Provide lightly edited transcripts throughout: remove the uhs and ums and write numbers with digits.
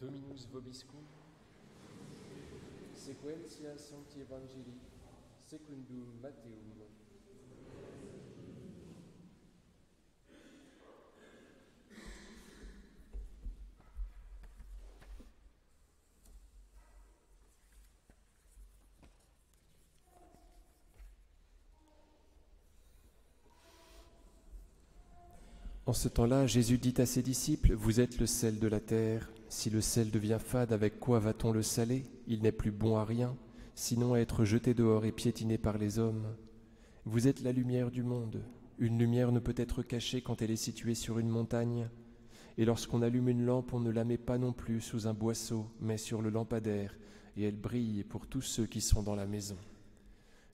Dominus vobiscum, sequentia Sancti Evangelii, secundum Matteum. En ce temps-là, Jésus dit à ses disciples, « Vous êtes le sel de la terre. Si le sel devient fade, avec quoi va-t-on le saler? Il n'est plus bon à rien, sinon à être jeté dehors et piétiné par les hommes. Vous êtes la lumière du monde. Une lumière ne peut être cachée quand elle est située sur une montagne. Et lorsqu'on allume une lampe, on ne la met pas non plus sous un boisseau, mais sur le lampadaire, et elle brille pour tous ceux qui sont dans la maison.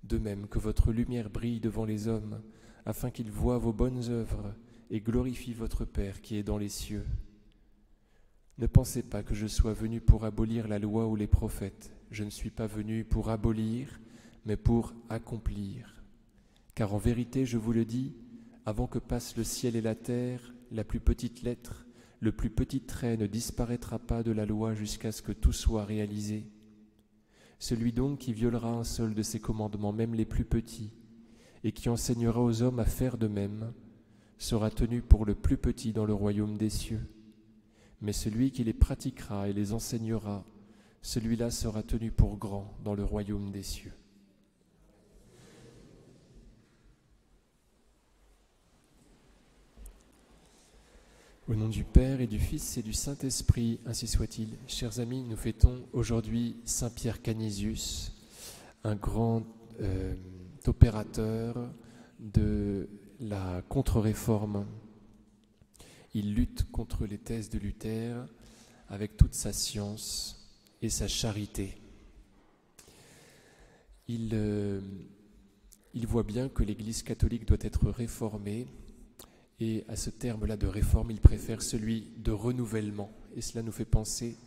De même que votre lumière brille devant les hommes, afin qu'ils voient vos bonnes œuvres, et glorifie votre Père qui est dans les cieux. Ne pensez pas que je sois venu pour abolir la loi ou les prophètes. Je ne suis pas venu pour abolir, mais pour accomplir. Car en vérité, je vous le dis, avant que passent le ciel et la terre, la plus petite lettre, le plus petit trait ne disparaîtra pas de la loi jusqu'à ce que tout soit réalisé. Celui donc qui violera un seul de ses commandements, même les plus petits, et qui enseignera aux hommes à faire de même, sera tenu pour le plus petit dans le royaume des cieux. Mais celui qui les pratiquera et les enseignera, celui-là sera tenu pour grand dans le royaume des cieux. Au nom du Père et du Fils et du Saint-Esprit, ainsi soit-il. Chers amis, nous fêtons aujourd'hui Saint Pierre Canisius, un grand opérateur de la contre-réforme. Il lutte contre les thèses de Luther avec toute sa science et sa charité. Il voit bien que l'Église catholique doit être réformée, et à ce terme-là de réforme, il préfère celui de renouvellement. Et cela nous fait penser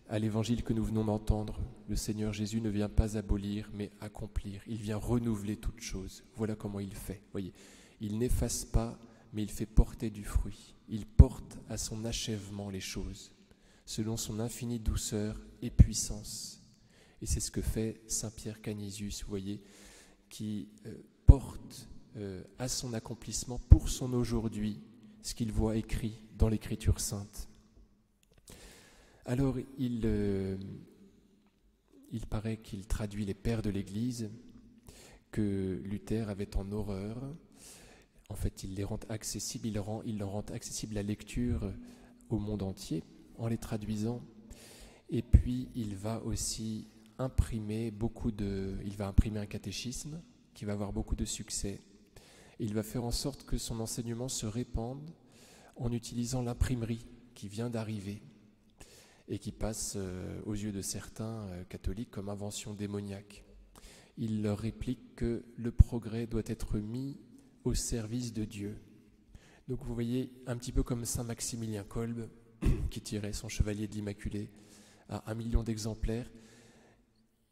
à l'évangile que nous venons d'entendre. Le Seigneur Jésus ne vient pas abolir, mais accomplir. Il vient renouveler toutes choses. Voilà comment il fait. Voyez. Il n'efface pas, mais il fait porter du fruit. Il porte à son achèvement les choses, selon son infinie douceur et puissance. Et c'est ce que fait Saint Pierre Canisius, vous voyez, qui porte à son accomplissement pour son aujourd'hui ce qu'il voit écrit dans l'Écriture sainte. Alors, il paraît qu'il traduit les pères de l'Église que Luther avait en horreur. En fait, il les rend accessibles, il leur rend accessible la lecture au monde entier en les traduisant. Et puis, il va aussi imprimer un catéchisme qui va avoir beaucoup de succès. Il va faire en sorte que son enseignement se répande en utilisant l'imprimerie qui vient d'arriver et qui passe aux yeux de certains catholiques comme invention démoniaque. Il leur réplique que le progrès doit être mis au service de Dieu. Donc vous voyez, un petit peu comme Saint Maximilien Kolbe, qui tirait son chevalier de l'Immaculée à 1 million d'exemplaires,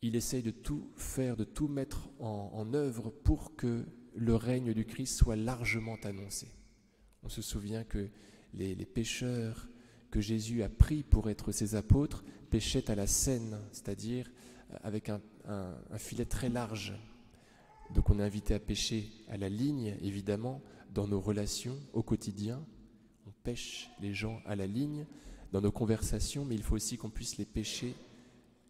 il essaye de tout faire, de tout mettre en œuvre pour que le règne du Christ soit largement annoncé. On se souvient que les pécheurs que Jésus a pris pour être ses apôtres péchaient à la Seine, c'est-à-dire avec un filet très large. Donc on est invité à pêcher à la ligne, évidemment, dans nos relations au quotidien. On pêche les gens à la ligne, dans nos conversations, mais il faut aussi qu'on puisse les pêcher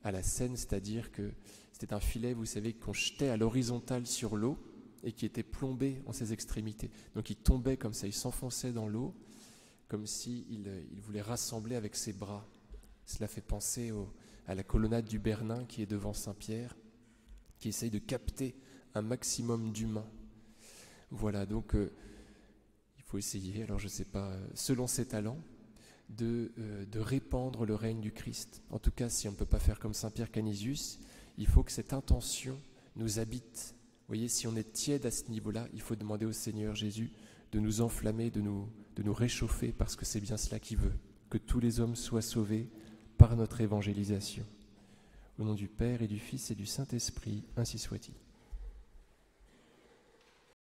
à la Seine, c'est-à-dire que c'était un filet, vous savez, qu'on jetait à l'horizontale sur l'eau et qui était plombé en ses extrémités. Donc il tombait comme ça, il s'enfonçait dans l'eau, comme s'il voulait rassembler avec ses bras. Cela fait penser à la colonnade du Bernin qui est devant Saint-Pierre, qui essaye de capter un maximum d'humains. Voilà, donc il faut essayer, alors je ne sais pas, selon ses talents, de répandre le règne du Christ. En tout cas, si on ne peut pas faire comme Saint Pierre Canisius, il faut que cette intention nous habite. Vous voyez, si on est tiède à ce niveau-là, il faut demander au Seigneur Jésus de nous enflammer, de nous réchauffer, parce que c'est bien cela qu'il veut, que tous les hommes soient sauvés par notre évangélisation. Au nom du Père et du Fils et du Saint-Esprit, ainsi soit-il.